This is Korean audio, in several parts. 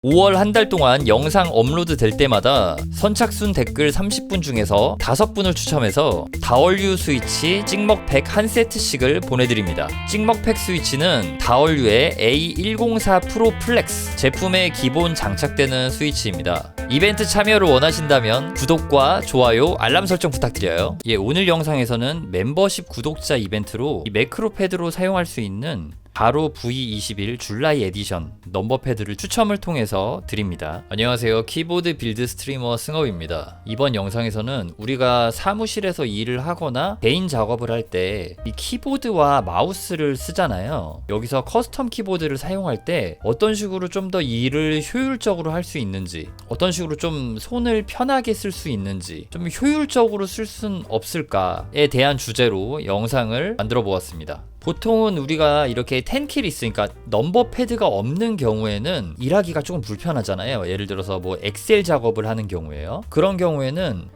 5월 한 달 동안 영상 업로드 될 때마다 선착순 댓글 30분 중에서 5분을 추첨해서 다월류 스위치 찍먹팩 한 세트씩을 보내드립니다. 찍먹팩 스위치는 다월류의 A104 프로 플렉스 제품에 기본 장착되는 스위치입니다. 이벤트 참여를 원하신다면 구독과 좋아요, 알람 설정 부탁드려요. 오늘 영상에서는 멤버십 구독자 이벤트로 이 매크로 패드로 사용할 수 있는 바로 V21 줄라이 에디션 넘버 패드를 추첨을 통해서 드립니다. 안녕하세요. 키보드 빌드 스트리머 승업입니다. 이번 영상에서는 우리가 사무실에서 일을 하거나 개인 작업을 할 때 이 키보드와 마우스를 쓰잖아요. 여기서 커스텀 키보드를 사용할 때 어떤 식으로 좀 더 일을 효율적으로 할 수 있는지, 어떤 식으로 좀 손을 편하게 쓸 수 있는지, 좀 효율적으로 쓸 수는 없을까에 대한 주제로 영상을 만들어 보았습니다. 보통은 우리가 이렇게 10킬 있으니까 넘버 패드가 없는 경우에는 일하기가 조금 불편하잖아요. 예를 들어서 뭐 엑셀 작업을 하는 경우에요. 그런 경우에는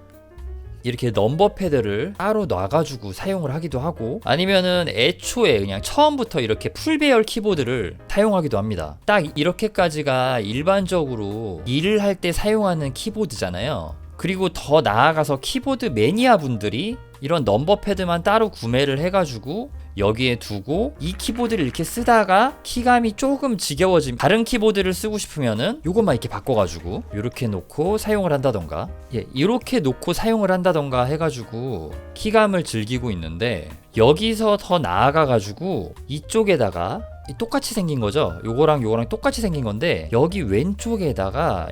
이렇게 넘버 패드를 따로 놔가지고 사용을 하기도 하고, 아니면은 애초에 그냥 처음부터 이렇게 풀 배열 키보드를 사용하기도 합니다. 딱 이렇게까지가 일반적으로 일을 할 때 사용하는 키보드잖아요. 그리고 더 나아가서 키보드 매니아 분들이 이런 넘버 패드만 따로 구매를 해가지고 여기에 두고 이 키보드를 이렇게 쓰다가 키감이 조금 지겨워지면 다른 키보드를 쓰고 싶으면은 요것만 이렇게 바꿔가지고 이렇게 놓고 사용을 한다던가, 이렇게 놓고 사용을 한다던가 해가지고 키감을 즐기고 있는데, 여기서 더 나아가가지고 이쪽에다가 똑같이 생긴 거죠. 요거랑 요거랑 똑같이 생긴 건데, 여기 왼쪽에다가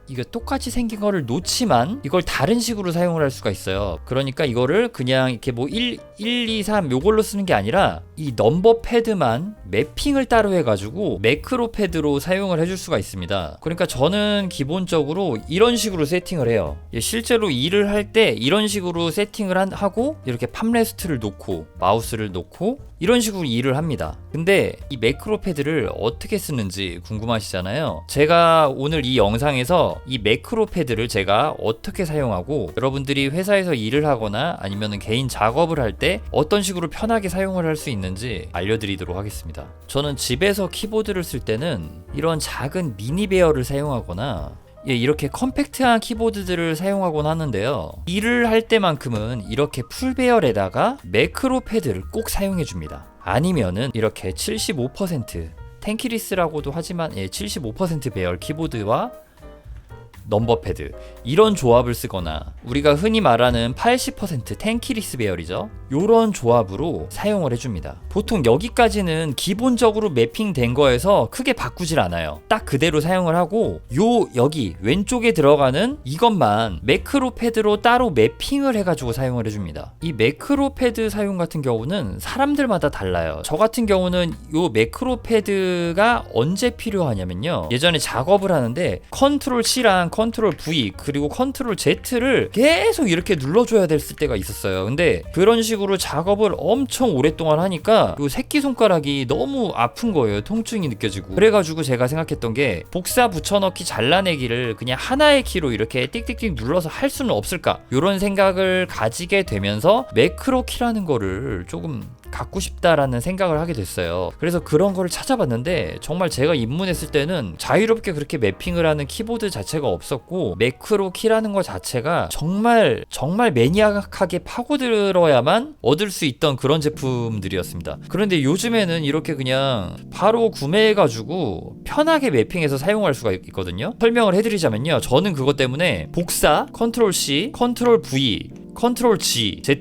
이거 똑같이 생긴 거를 놓지만 이걸 다른 식으로 사용을 할 수가 있어요. 그러니까 이거를 그냥 이렇게 뭐 1, 2, 3 요걸로 쓰는 게 아니라 이 넘버 패드만 매핑을 따로 해가지고 매크로 패드로 사용을 해줄 수가 있습니다. 그러니까 저는 기본적으로 이런 식으로 세팅을 해요. 실제로 일을 할 때 이런 식으로 세팅을 하고 이렇게 팜레스트를 놓고 마우스를 놓고 이런 식으로 일을 합니다. 근데 이 매크로 패드를 어떻게 쓰는지 궁금하시잖아요. 제가 오늘 이 영상에서 이 매크로 패드를 제가 어떻게 사용하고 여러분들이 회사에서 일을 하거나 아니면 개인 작업을 할 때 어떤 식으로 편하게 사용을 할 수 있는지 알려드리도록 하겠습니다. 저는 집에서 키보드를 쓸 때는 이런 작은 미니 베어를 사용하거나 이렇게 컴팩트한 키보드들을 사용하곤 하는데요. 일을 할 때만큼은 이렇게 풀배열에다가 매크로 패드를 꼭 사용해 줍니다. 아니면은 이렇게 75% 텐키리스라고도 하지만 75% 배열 키보드와 넘버 패드, 이런 조합을 쓰거나 우리가 흔히 말하는 80% 텐키리스 배열이죠. 요런 조합으로 사용을 해줍니다. 보통 여기까지는 기본적으로 매핑된 거에서 크게 바꾸질 않아요. 딱 그대로 사용을 하고, 여기 왼쪽에 들어가는 이것만 매크로 패드로 따로 매핑을 해가지고 사용을 해줍니다. 이 매크로 패드 사용 같은 경우는 사람들마다 달라요. 저 같은 경우는 요 매크로 패드가 언제 필요하냐면요, 예전에 작업을 하는데 컨트롤 C랑 컨트롤 V 그리고 컨트롤 Z를 계속 이렇게 눌러줘야 됐을 때가 있었어요. 근데 그런 식으로 작업을 엄청 오랫동안 하니까 요 새끼손가락이 너무 아픈 거예요. 통증이 느껴지고. 그래가지고 제가 생각했던 게, 복사 붙여넣기 잘라내기를 그냥 하나의 키로 이렇게 띡띡띡 눌러서 할 수는 없을까, 요런 생각을 가지게 되면서 매크로 키라는 거를 조금 갖고 싶다라는 생각을 하게 됐어요. 그래서 그런 거를 찾아봤는데 정말 제가 입문했을 때는 자유롭게 그렇게 매핑을 하는 키보드 자체가 없었고, 매크로 키라는 거 자체가 정말 매니악하게 파고들어야만 얻을 수 있던 그런 제품들이었습니다. 그런데 요즘에는 이렇게 그냥 바로 구매해가지고 편하게 매핑해서 사용할 수가 있거든요. 설명을 해드리자면요, 저는 그것 때문에 복사, 컨트롤 C, 컨트롤 V, 컨트롤 G, Z,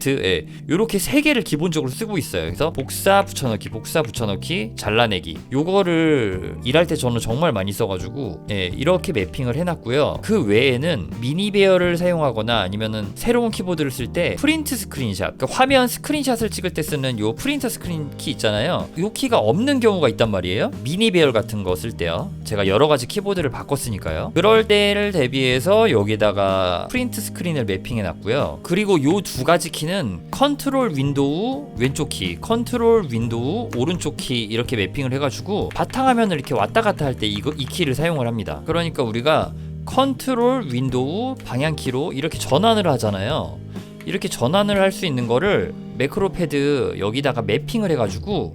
요렇게 3개를 기본적으로 쓰고 있어요. 그래서 복사 붙여넣기, 잘라내기, 요거를 일할 때 저는 정말 많이 써가지고 이렇게 매핑을 해놨고요. 그 외에는 미니 베어를 사용하거나 아니면은 새로운 키보드를 쓸 때 프린트 스크린샷, 그러니까 화면 스크린샷을 찍을 때 쓰는 요 프린터 스크린 키 있잖아요. 요 키가 없는 경우가 있단 말이에요. 미니 베어 같은 거 쓸 때요. 제가 여러 가지 키보드를 바꿨으니까요. 그럴 때를 대비해서 여기다가 프린트 스크린을 매핑해놨고요. 그리고 요 두 가지 키는 컨트롤 윈도우 왼쪽 키, 컨트롤 윈도우 오른쪽 키, 이렇게 매핑을 해가지고 바탕화면을 이렇게 왔다 갔다 할 때 이 키를 사용을 합니다. 그러니까 우리가 컨트롤 윈도우 방향키로 이렇게 전환을 하잖아요. 이렇게 전환을 할 수 있는 거를 매크로 패드 여기다가 매핑을 해가지고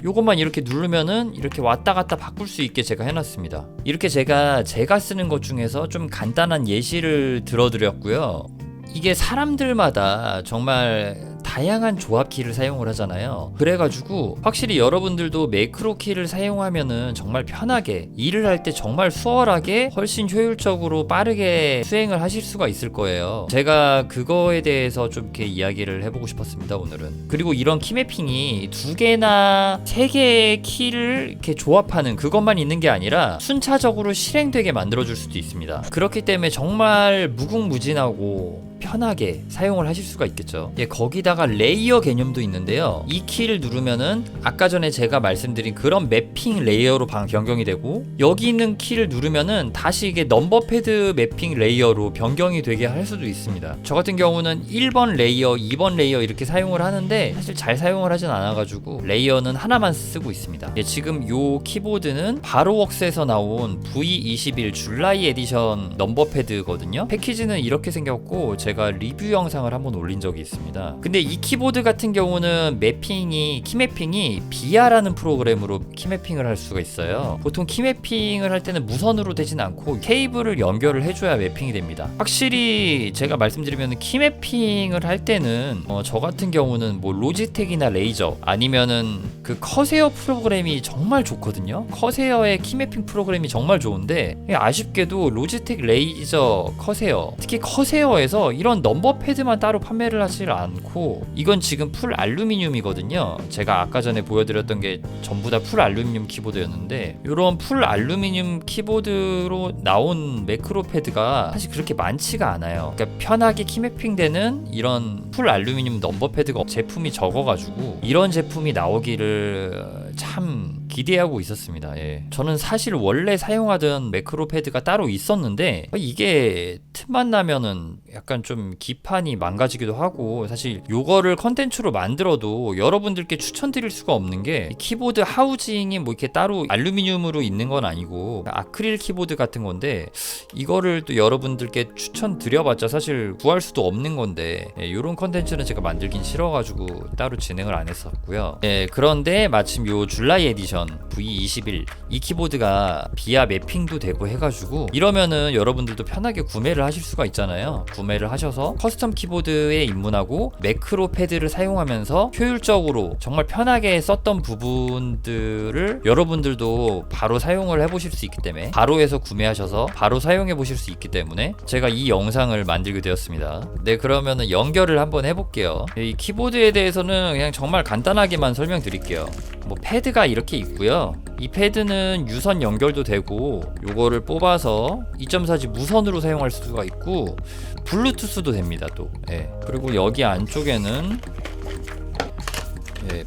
요것만 이렇게 누르면은 이렇게 왔다 갔다 바꿀 수 있게 제가 해놨습니다. 이렇게 제가 쓰는 것 중에서 좀 간단한 예시를 들어드렸고요. 이게 사람들마다 정말 다양한 조합 키를 사용을 하잖아요. 그래가지고 확실히 여러분들도 매크로 키를 사용하면은 정말 편하게 일을 할 때 정말 수월하게 훨씬 효율적으로 빠르게 수행을 하실 수가 있을 거예요. 제가 그거에 대해서 좀 이렇게 이야기를 해보고 싶었습니다, 오늘은. 그리고 이런 키 매핑이 2개나 3개의 키를 이렇게 조합하는 그것만 있는 게 아니라 순차적으로 실행되게 만들어줄 수도 있습니다. 그렇기 때문에 정말 무궁무진하고 편하게 사용을 하실 수가 있겠죠. 예, 거기다가 레이어 개념도 있는데요. 이 키를 누르면은 아까 전에 제가 말씀드린 그런 매핑 레이어로 변경이 되고, 여기 있는 키를 누르면은 다시 이게 넘버 패드 매핑 레이어로 변경이 되게 할 수도 있습니다. 저 같은 경우는 1번 레이어, 2번 레이어 이렇게 사용을 하는데 사실 잘 사용을 하진 않아가지고 레이어는 하나만 쓰고 있습니다. 예, 지금 요 키보드는 바로웍스에서 나온 V21 줄라이 에디션 넘버 패드거든요. 패키지는 이렇게 생겼고 제가 리뷰 영상을 한번 올린 적이 있습니다. 근데 이 키보드 같은 경우는 키매핑이 비아라는 프로그램으로 키매핑을 할 수가 있어요. 보통 키매핑을 할 때는 무선으로 되진 않고 케이블을 연결을 해줘야 매핑이 됩니다. 확실히 제가 말씀드리면 키매핑을 할 때는 저 같은 경우는 뭐 로지텍이나 레이저 아니면은 그 커세어 프로그램이 정말 좋거든요. 커세어의 키매핑 프로그램이 정말 좋은데 아쉽게도 로지텍, 레이저, 커세어, 특히 커세어에서 이런 넘버 패드만 따로 판매를 하지 않고, 이건 지금 풀 알루미늄이거든요. 제가 아까 전에 보여드렸던 게 전부 다 풀 알루미늄 키보드였는데, 이런 풀 알루미늄 키보드로 나온 매크로 패드가 사실 그렇게 많지가 않아요. 그러니까 편하게 키매핑 되는 이런 풀 알루미늄 넘버 패드가 제품이 적어가지고 이런 제품이 나오기를 참 기대하고 있었습니다. 예. 저는 사실 원래 사용하던 매크로 패드가 따로 있었는데 이게 틈만 나면은 약간 좀 기판이 망가지기도 하고, 사실 요거를 컨텐츠로 만들어도 여러분들께 추천드릴 수가 없는 게 키보드 하우징이 뭐 이렇게 따로 알루미늄으로 있는 건 아니고 아크릴 키보드 같은 건데, 이거를 또 여러분들께 추천드려봤자 사실 구할 수도 없는 건데, 예, 요런 컨텐츠는 제가 만들긴 싫어가지고 따로 진행을 안 했었고요. 예, 그런데 마침 요 줄라이 에디션 V21 이 키보드가 비아 매핑도 되고 해가지고 이러면은 여러분들도 편하게 구매를 하실 수가 있잖아요. 구매를 하셔서 커스텀 키보드에 입문하고 매크로 패드를 사용하면서 효율적으로 정말 편하게 썼던 부분들을 여러분들도 바로 사용을 해보실 수 있기 때문에, 바로에서 구매하셔서 바로 사용해 보실 수 있기 때문에 제가 이 영상을 만들게 되었습니다. 네, 그러면은 연결을 한번 해볼게요. 이 키보드에 대해서는 그냥 정말 간단하게만 설명드릴게요. 뭐 패드가 이렇게 있고요. 이 패드는 유선 연결도 되고 요거를 뽑아서 2.4G 무선으로 사용할 수가 있고 블루투스도 됩니다 또. 예. 그리고 여기 안쪽에는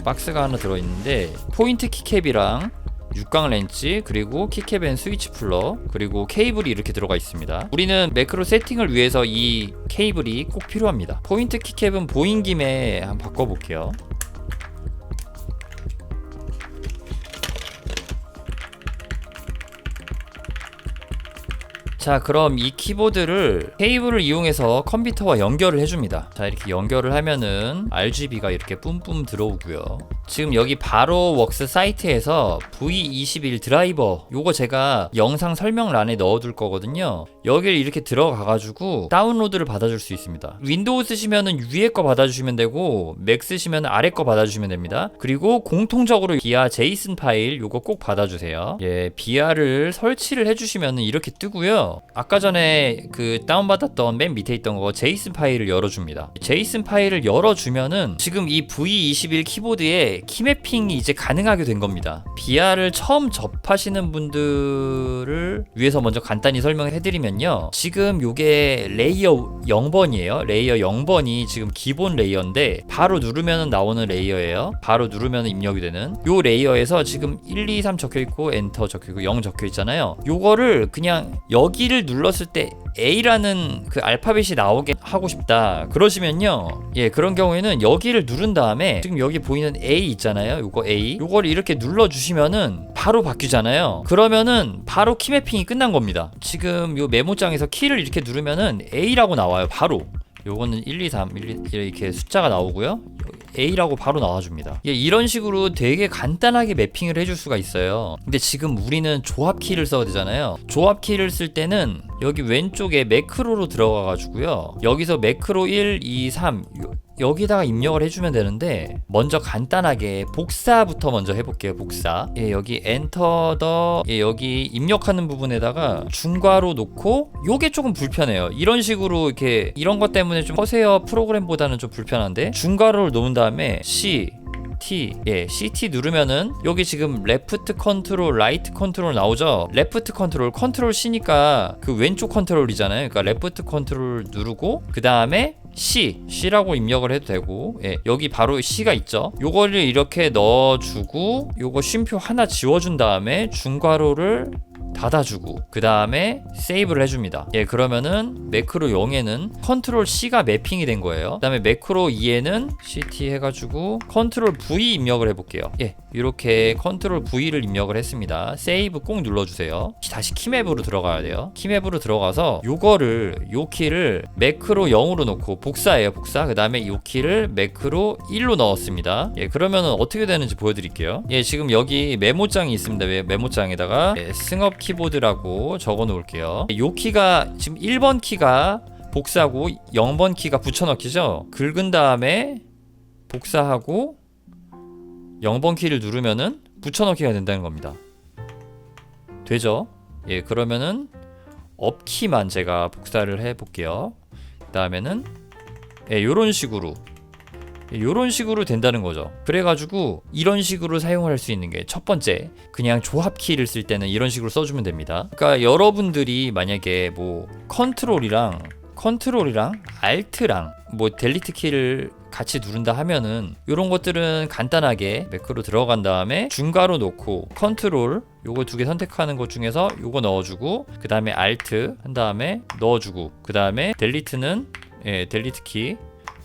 박스가 하나 들어있는데 포인트 키캡이랑 육각 렌치, 그리고 키캡 앤 스위치 풀러, 그리고 케이블이 이렇게 들어가 있습니다. 우리는 매크로 세팅을 위해서 이 케이블이 꼭 필요합니다. 포인트 키캡은 보인 김에 한번 바꿔볼게요. 자, 그럼 이 키보드를 케이블을 이용해서 컴퓨터와 연결을 해줍니다. 자, 이렇게 연결을 하면은 RGB가 이렇게 뿜뿜 들어오고요. 지금 여기 바로웍스 사이트에서 V21 드라이버, 요거 제가 영상 설명란에 넣어둘 거거든요. 여기를 이렇게 들어가가지고 다운로드를 받아줄 수 있습니다. 윈도우 쓰시면은 위에 거 받아주시면 되고, 맥 쓰시면 아래 거 받아주시면 됩니다. 그리고 공통적으로 비아 제이슨 파일 요거 꼭 받아주세요. 예, 비아를 설치를 해주시면은 이렇게 뜨고요. 아까 전에 그 다운받았던 맨 밑에 있던 거 제이슨 파일을 열어줍니다. 제이슨 파일을 열어주면은 지금 이 V21 키보드에 키매핑이 이제 가능하게 된 겁니다. 비아를 처음 접하시는 분들을 위해서 먼저 간단히 설명을 해드리면요. 지금 요게 레이어 0번이에요. 레이어 0번이 지금 기본 레이어인데 바로 누르면 나오는 레이어예요. 바로 누르면 입력이 되는 요 레이어에서 지금 1, 2, 3 적혀있고 엔터 적혀있고 0 적혀있잖아요. 요거를 그냥 여기를 눌렀을 때 A라는 그 알파벳이 나오게 하고 싶다 그러시면요, 예, 그런 경우에는 여기를 누른 다음에 지금 여기 보이는 A 있잖아요. 요거 A, 요거를 이렇게 눌러주시면은 바로 바뀌잖아요. 그러면은 바로 키매핑이 끝난 겁니다. 지금 요 메모장에서 키를 이렇게 누르면은 A라고 나와요. 바로 요거는 1, 2, 3 이렇게 숫자가 나오고요. A라고 바로 나와줍니다. 이런 식으로 되게 간단하게 매핑을 해줄 수가 있어요. 근데 지금 우리는 조합 키를 써야 되잖아요. 조합 키를 쓸 때는 여기 왼쪽에 매크로로 들어가 가지고요, 여기서 매크로 1, 2, 3 여기다가 입력을 해주면 되는데, 먼저 간단하게 복사부터 먼저 해볼게요. 복사. 여기 엔터 더 여기 입력하는 부분에다가 중괄호 놓고, 요게 조금 불편해요. 이런 식으로 이렇게 이런 것 때문에 좀 허세어 프로그램보다는 좀 불편한데, 중괄호를 놓은 다음에 CT 누르면은 여기 지금 레프트 컨트롤, 라이트 컨트롤 나오죠. 레프트 컨트롤 C니까 그 왼쪽 컨트롤이잖아요. 그러니까 레프트 컨트롤 누르고 그 다음에 C라고 입력을 해도 되고, 여기 바로 C가 있죠. 요거를 이렇게 넣어주고, 요거 쉼표 하나 지워준 다음에 중괄호를 닫아주고 그 다음에 세이브를 해줍니다. 그러면은 매크로 0에는 컨트롤 C가 매핑이 된 거예요. 그 다음에 매크로 2에는 CT 해가지고 컨트롤 V 입력을 해볼게요. 이렇게 컨트롤 V를 입력을 했습니다. 세이브 꼭 눌러주세요. 다시 키맵으로 들어가야 돼요. 키맵으로 들어가서 요 키를 매크로 0으로 놓고, 복사예요, 복사. 그 다음에 요 키를 매크로 1로 넣었습니다. 그러면은 어떻게 되는지 보여드릴게요. 지금 여기 메모장이 있습니다. 메모장에다가 승업 키보드라고 적어 놓을게요. 요 키가 지금 1번 키가 복사고 0번 키가 붙여넣기죠. 긁은 다음에 복사하고 0번 키를 누르면은 붙여넣기가 된다는 겁니다. 되죠? 그러면은 업 키만 제가 복사를 해 볼게요. 그 다음에는 요런 식으로 된다는 거죠. 그래가지고 이런 식으로 사용을 할 수 있는 게 첫 번째, 그냥 조합 키를 쓸 때는 이런 식으로 써주면 됩니다. 그러니까 여러분들이 만약에 뭐 컨트롤이랑 알트랑 뭐 델리트 키를 같이 누른다 하면은 이런 것들은 간단하게 매크로 들어간 다음에 중괄호 놓고 컨트롤 요거 두 개 선택하는 것 중에서 요거 넣어주고, 그 다음에 알트 한 다음에 넣어주고, 그 다음에 델리트는 델리트 키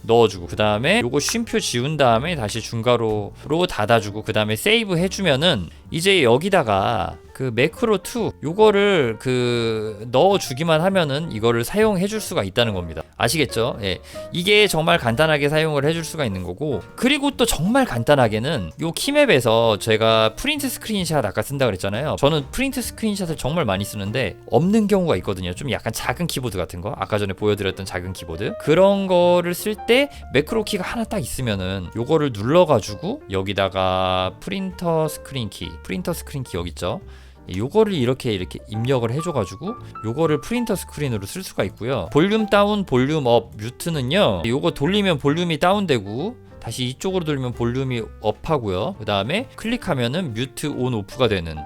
넣어주고, 그 다음에 요거 쉼표 지운 다음에 다시 중괄호로 닫아주고, 그 다음에 세이브 해주면은 이제 여기다가 그 매크로 2 요거를 넣어주기만 하면은 이거를 사용해 줄 수가 있다는 겁니다. 아시겠죠? 이게 정말 간단하게 사용을 해줄 수가 있는 거고, 그리고 또 정말 간단하게는 요 키맵에서 제가 프린트 스크린샷 아까 쓴다 그랬잖아요. 저는 프린트 스크린샷을 정말 많이 쓰는데 없는 경우가 있거든요. 좀 약간 작은 키보드 같은 거, 아까 전에 보여드렸던 작은 키보드, 그런 거를 쓸 때 매크로 키가 하나 딱 있으면은 요거를 눌러가지고 여기다가 프린터 스크린 키 여기 있죠. 요거를 이렇게 입력을 해줘가지고 요거를 프린터 스크린으로 쓸 수가 있고요. 볼륨 다운, 볼륨 업, 뮤트는요, 요거 돌리면 볼륨이 다운되고 다시 이쪽으로 돌리면 볼륨이 업하고요. 그 다음에 클릭하면은 뮤트 온 오프가 되는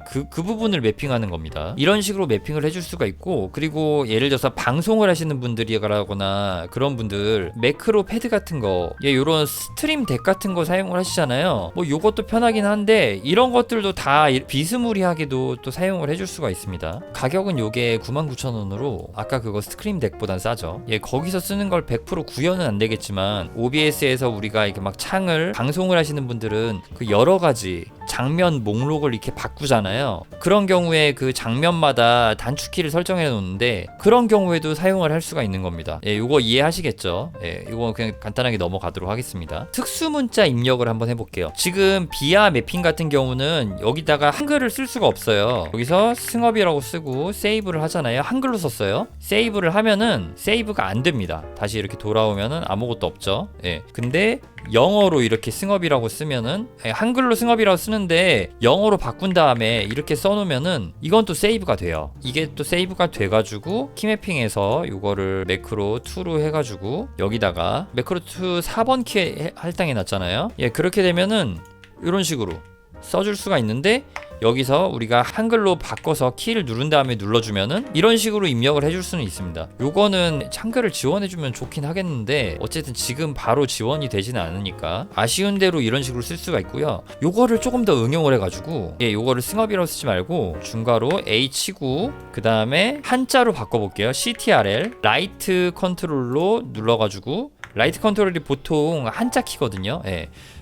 그 부분을 매핑하는 겁니다. 이런 식으로 매핑을 해줄 수가 있고, 그리고 예를 들어서 방송을 하시는 분들이거나 그런 분들 매크로 패드 같은 거, 요런 스트림 덱 같은 거 사용을 하시잖아요. 뭐 요것도 편하긴 한데 이런 것들도 다 비스무리하게도 또 사용을 해줄 수가 있습니다. 가격은 요게 99,000원으로 아까 그거 스트림 덱보단 싸죠. 거기서 쓰는 걸 100% 구현은 안 되겠지만 OBS에서 우리가 이렇게 막 창을 방송을 하시는 분들은 그 여러 가지 장면 목록을 이렇게 바꾸잖아요. 그런 경우에 그 장면마다 단축키를 설정해 놓는데 그런 경우에도 사용을 할 수가 있는 겁니다. 이거 이해하시겠죠? 이거 그냥 간단하게 넘어가도록 하겠습니다. 특수 문자 입력을 한번 해볼게요. 지금 비아 매핑 같은 경우는 여기다가 한글을 쓸 수가 없어요. 여기서 승업이라고 쓰고 세이브를 하잖아요. 한글로 썼어요. 세이브를 하면은 세이브가 안 됩니다. 다시 이렇게 돌아오면은 아무것도 없죠. 근데 영어로 이렇게 승업이라고 쓰면은, 한글로 승업이라고 쓰는데 영어로 바꾼 다음에 이렇게 써놓으면은 이건 또 세이브가 돼요. 이게 또 세이브가 돼가지고 키매핑에서 이거를 매크로 2로 해가지고 여기다가 매크로 2 4번 키에 할당해 놨잖아요. 그렇게 되면은 이런 식으로 써줄 수가 있는데, 여기서 우리가 한글로 바꿔서 키를 누른 다음에 눌러주면은 이런 식으로 입력을 해줄 수는 있습니다. 요거는 한글을 지원해주면 좋긴 하겠는데 어쨌든 지금 바로 지원이 되지는 않으니까 아쉬운 대로 이런 식으로 쓸 수가 있고요. 요거를 조금 더 응용을 해가지고 요거를 승업이라고 쓰지 말고 중괄호 A 치고 그 다음에 한자로 바꿔볼게요. CTRL 라이트 컨트롤로 눌러가지고, 라이트 컨트롤이 보통 한자 키거든요.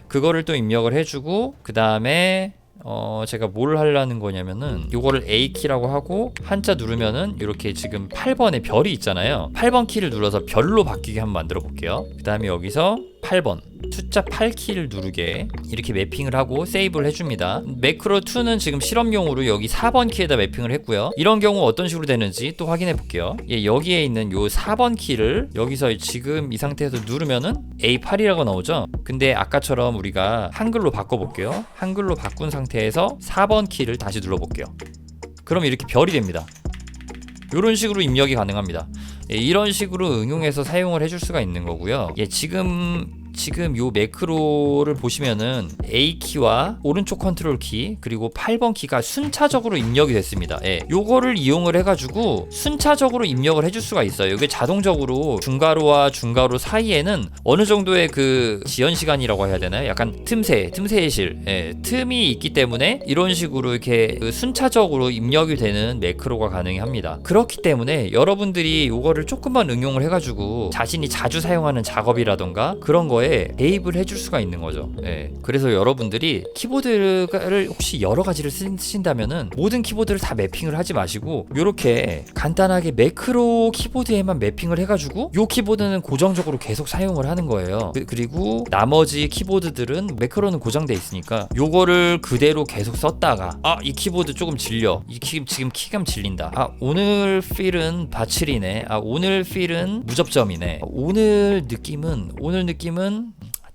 그거를 또 입력을 해주고, 그 다음에 제가 뭘 하려는 거냐면은 요거를 A키라고 하고 한자 누르면은 이렇게 지금 8번에 별이 있잖아요. 8번 키를 눌러서 별로 바뀌게 한번 만들어 볼게요. 그 다음에 여기서 8번 숫자 8키를 누르게 이렇게 매핑을 하고 세이브를 해줍니다. 매크로 2는 지금 실험용으로 여기 4번 키에다 매핑을 했고요. 이런 경우 어떤 식으로 되는지 또 확인해 볼게요. 예, 여기에 있는 요 4번 키를 여기서 지금 이 상태에서 누르면은 A8이라고 나오죠. 근데 아까처럼 우리가 한글로 바꿔볼게요. 한글로 바꾼 상태에서 4번 키를 다시 눌러볼게요. 그럼 이렇게 별이 됩니다. 이런 식으로 입력이 가능합니다. 예, 이런 식으로 응용해서 사용을 해줄 수가 있는 거고요. 예, 지금 요 매크로를 보시면은 A키와 오른쪽 컨트롤 키 그리고 8번 키가 순차적으로 입력이 됐습니다. 예, 요거를 이용을 해가지고 순차적으로 입력을 해줄 수가 있어요. 이게 자동적으로 중괄호와 중괄호 사이에는 어느 정도의 그 지연 시간이라고 해야 되나요? 약간 틈새의 실, 예, 틈이 있기 때문에 이런 식으로 이렇게 그 순차적으로 입력이 되는 매크로가 가능합니다. 그렇기 때문에 여러분들이 요거를 조금만 응용을 해가지고 자신이 자주 사용하는 작업이라던가 그런 거에 대입을 해줄 수가 있는 거죠. 예. 그래서 여러분들이 키보드를 혹시 여러 가지를 쓰신다면은 모든 키보드를 다 매핑을 하지 마시고 요렇게 간단하게 매크로 키보드에만 매핑을 해가지고 요 키보드는 고정적으로 계속 사용을 하는 거예요. 그리고 나머지 키보드들은 매크로는 고정돼 있으니까 요거를 그대로 계속 썼다가 이 키보드 조금 질려, 지금 키감 질린다, 오늘 필은 바칠이네, 오늘 필은 무접점이네, 오늘 느낌은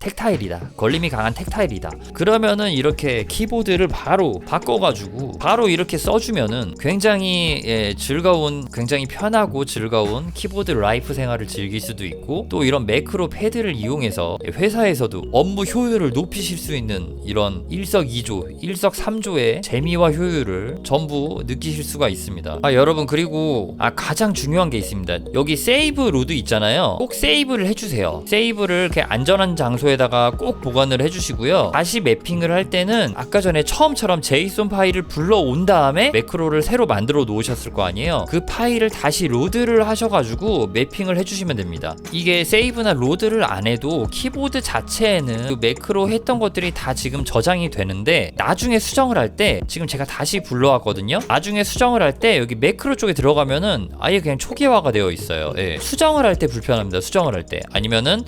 텍타일이다, 걸림이 강한 텍타일이다. 그러면은 이렇게 키보드를 바로 바꿔가지고 바로 이렇게 써주면은 굉장히 즐거운, 굉장히 편하고 즐거운 키보드 라이프 생활을 즐길 수도 있고, 또 이런 매크로 패드를 이용해서 회사에서도 업무 효율을 높이실 수 있는 이런 일석이조, 일석삼조의 재미와 효율을 전부 느끼실 수가 있습니다. 여러분, 그리고 가장 중요한 게 있습니다. 여기 세이브 로드 있잖아요. 꼭 세이브를 해주세요. 세이브를 이렇게 안전한 장소에 에다가 꼭 보관을 해주시고요. 다시 매핑을 할 때는 아까 전에 처음처럼 제이슨 파일을 불러온 다음에 매크로를 새로 만들어 놓으셨을 거 아니에요. 그 파일을 다시 로드를 하셔가지고 매핑을 해주시면 됩니다. 이게 세이브나 로드를 안 해도 키보드 자체에는 그 매크로 했던 것들이 다 지금 저장이 되는데, 나중에 수정을 할 때, 지금 제가 다시 불러왔거든요. 나중에 수정을 할 때 여기 매크로 쪽에 들어가면은 아예 그냥 초기화가 되어 있어요. 예. 수정을 할 때 불편합니다. 수정을 할 때. 아니면은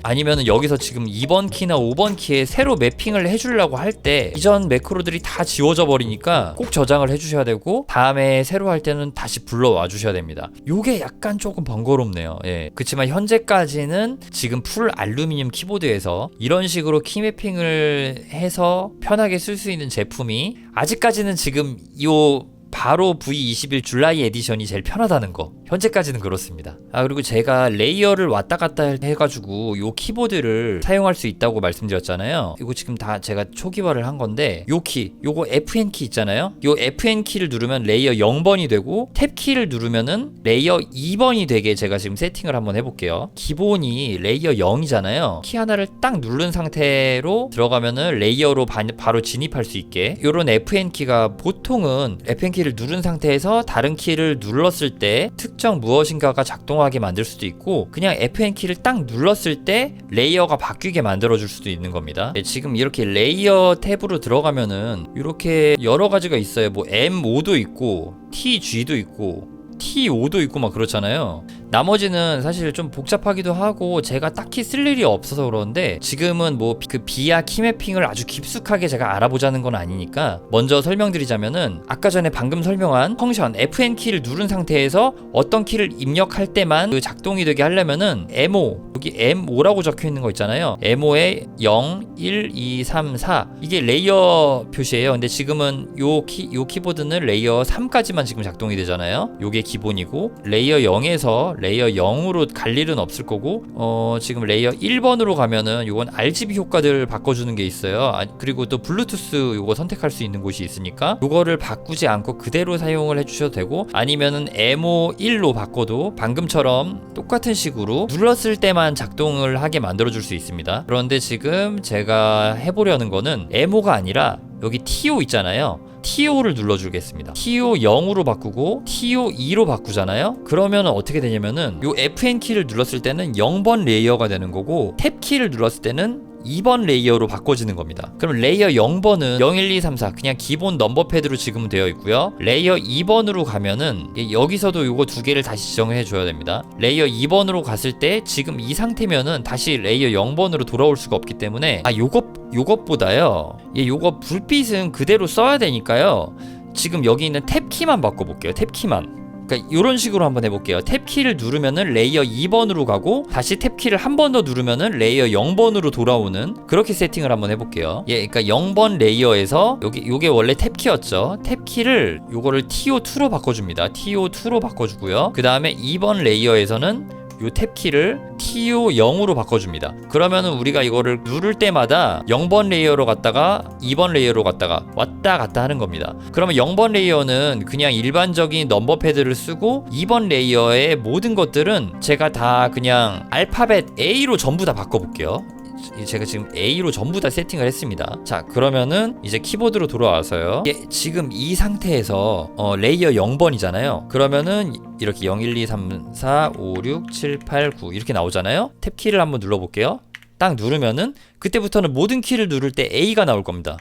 여기서 지금 2번 키나 5번 키에 새로 매핑을 해주려고 할 때 이전 매크로들이 다 지워져 버리니까 꼭 저장을 해주셔야 되고, 다음에 새로 할 때는 다시 불러와 주셔야 됩니다. 요게 약간 조금 번거롭네요. 예. 그렇지만 현재까지는 지금 풀 알루미늄 키보드에서 이런 식으로 키 매핑을 해서 편하게 쓸 수 있는 제품이 아직까지는 지금 바로 V21 줄라이 에디션이 제일 편하다는 거, 현재까지는 그렇습니다. 그리고 제가 레이어를 왔다 갔다 해가지고 요 키보드를 사용할 수 있다고 말씀드렸잖아요. 이거 지금 다 제가 초기화를 한 건데, 요거 FN키 있잖아요. 요 FN키를 누르면 레이어 0번이 되고, 탭키를 누르면은 레이어 2번이 되게 제가 지금 세팅을 한번 해볼게요. 기본이 레이어 0이잖아요. 키 하나를 딱 누른 상태로 들어가면은 레이어로 바로 진입할 수 있게, 요런 FN키가 보통은 FN키를 누른 상태에서 다른 키를 눌렀을 때 특정 무엇인가가 작동하게 만들 수도 있고, 그냥 FN키를 딱 눌렀을 때 레이어가 바뀌게 만들어줄 수도 있는 겁니다. 지금 이렇게 레이어 탭으로 들어가면은 이렇게 여러 가지가 있어요. 뭐 M5도 있고 TG도 있고 T5도 있고 막 그렇잖아요. 나머지는 사실 좀 복잡하기도 하고 제가 딱히 쓸 일이 없어서 그러는데, 지금은 뭐 그 비아 키매핑을 아주 깊숙하게 제가 알아보자는 건 아니니까 먼저 설명드리자면은, 아까 전에 방금 설명한 펑션 FN키를 누른 상태에서 어떤 키를 입력할 때만 그 작동이 되게 하려면은 M5, 여기 M5라고 적혀 있는 거 있잖아요. M5에 0, 1, 2, 3, 4 이게 레이어 표시예요. 근데 지금은 요 키보드는 레이어 3까지만 지금 작동이 되잖아요. 요게 기본이고, 레이어 0에서 레이어 0으로 갈 일은 없을 거고, 지금 레이어 1번으로 가면은 요건 RGB 효과들 바꿔주는 게 있어요. 그리고 또 블루투스 요거 선택할 수 있는 곳이 있으니까 요거를 바꾸지 않고 그대로 사용을 해주셔도 되고, 아니면은 M51로 바꿔도 방금처럼 똑같은 식으로 눌렀을 때만 작동을 하게 만들어줄 수 있습니다. 그런데 지금 제가 해보려는 거는 M5가 아니라 여기 TO 있잖아요. TO를 눌러주겠습니다. TO 0으로 바꾸고 TO 2로 바꾸잖아요. 그러면 어떻게 되냐면은 요 FN키를 눌렀을 때는 0번 레이어가 되는 거고, 탭키를 눌렀을 때는 2번 레이어로 바꿔지는 겁니다. 그럼 레이어 0번은 0, 1, 2, 3, 4 그냥 기본 넘버 패드로 지금 되어 있고요. 레이어 2번으로 가면은 여기서도 요거 두 개를 다시 지정해 줘야 됩니다. 레이어 2번으로 갔을 때 지금 이 상태면은 다시 레이어 0번으로 돌아올 수가 없기 때문에 요것보다요. 요거 불빛은 그대로 써야 되니까요. 지금 여기 있는 탭키만 바꿔볼게요. 탭키만. 그러니까 이런 식으로 한번 해볼게요. 탭키를 누르면은 레이어 2번으로 가고 다시 탭키를 한 번 더 누르면은 레이어 0번으로 돌아오는 그렇게 세팅을 한번 해볼게요. 그러니까 0번 레이어에서 요게 원래 탭키였죠. 탭키를 요거를 TO2로 바꿔줍니다. TO2로 바꿔주고요. 그 다음에 2번 레이어에서는 요 탭키를 TO0으로 바꿔줍니다. 그러면은 우리가 이거를 누를 때마다 0번 레이어로 갔다가 2번 레이어로 갔다가 왔다 갔다 하는 겁니다. 그러면 0번 레이어는 그냥 일반적인 넘버 패드를 쓰고 2번 레이어의 모든 것들은 제가 다 그냥 알파벳 A로 전부 다 바꿔볼게요. 제가 지금 A로 전부 다 세팅을 했습니다. 자, 그러면은 이제 키보드로 돌아와서요. 지금 이 상태에서 레이어 0번이잖아요. 그러면은 이렇게 0, 1, 2, 3, 4, 5, 6, 7, 8, 9 이렇게 나오잖아요. 탭키를 한번 눌러볼게요. 딱 누르면은 그때부터는 모든 키를 누를 때 A가 나올 겁니다.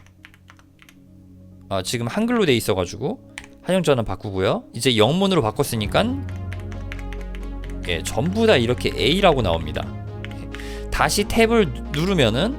지금 한글로 돼 있어가지고 한영전환 바꾸고요. 이제 영문으로 바꿨으니까 전부 다 이렇게 A라고 나옵니다. 다시 탭을 누르면은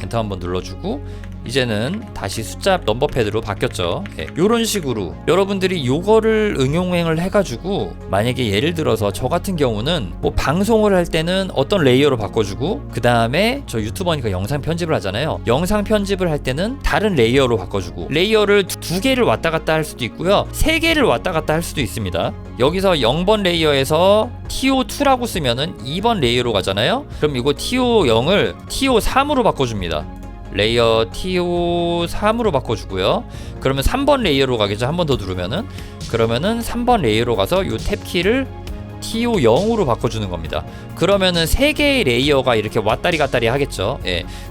엔터 한번 눌러주고 이제는 다시 숫자 넘버 패드로 바뀌었죠. 요런 식으로 여러분들이 요거를 응용을 해가지고 만약에 예를 들어서 저 같은 경우는 뭐 방송을 할 때는 어떤 레이어로 바꿔주고 그 다음에 저 유튜버니까 영상 편집을 하잖아요. 영상 편집을 할 때는 다른 레이어로 바꿔주고 레이어를 두 개를 왔다 갔다 할 수도 있고요. 세 개를 왔다 갔다 할 수도 있습니다. 여기서 0번 레이어에서 TO2라고 쓰면은 2번 레이어로 가잖아요. 그럼 이거 TO0을 TO3으로 바꿔줍니다. 레이어 TO3으로 바꿔주고요. 그러면 3번 레이어로 가겠죠. 한 번 더 누르면은 그러면은 3번 레이어로 가서 요 탭키를 TO0으로 바꿔주는 겁니다. 그러면은 3개의 레이어가 이렇게 왔다리 갔다리 하겠죠.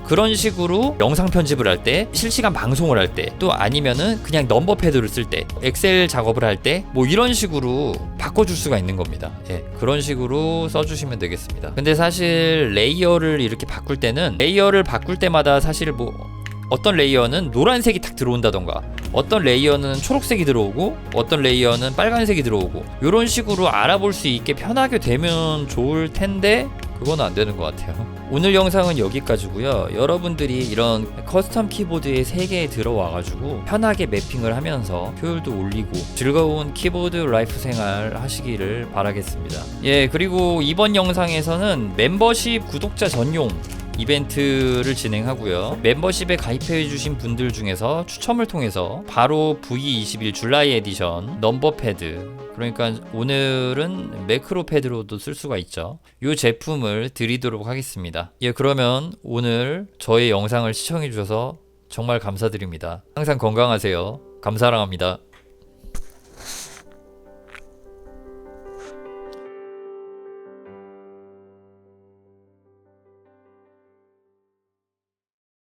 그런 식으로 영상 편집을 할 때, 실시간 방송을 할 때, 또 아니면은 그냥 넘버 패드를 쓸 때, 엑셀 작업을 할 때, 뭐 이런 식으로 바꿔줄 수가 있는 겁니다. 그런 식으로 써주시면 되겠습니다. 근데 사실 레이어를 이렇게 바꿀 때는 레이어를 바꿀 때마다 사실 뭐 어떤 레이어는 노란색이 탁 들어온다던가 어떤 레이어는 초록색이 들어오고 어떤 레이어는 빨간색이 들어오고 이런 식으로 알아볼 수 있게 편하게 되면 좋을 텐데 그건 안 되는 것 같아요. 오늘 영상은 여기까지고요. 여러분들이 이런 커스텀 키보드의 세계에 들어와가지고 편하게 매핑을 하면서 효율도 올리고 즐거운 키보드 라이프 생활 하시기를 바라겠습니다. 그리고 이번 영상에서는 멤버십 구독자 전용 이벤트를 진행하고요. 멤버십에 가입해주신 분들 중에서 추첨을 통해서 바로 V21 줄라이 에디션 넘버 패드, 그러니까 오늘은 매크로 패드로도 쓸 수가 있죠. 이 제품을 드리도록 하겠습니다. 그러면 오늘 저의 영상을 시청해 주셔서 정말 감사드립니다. 항상 건강하세요. 감사합니다.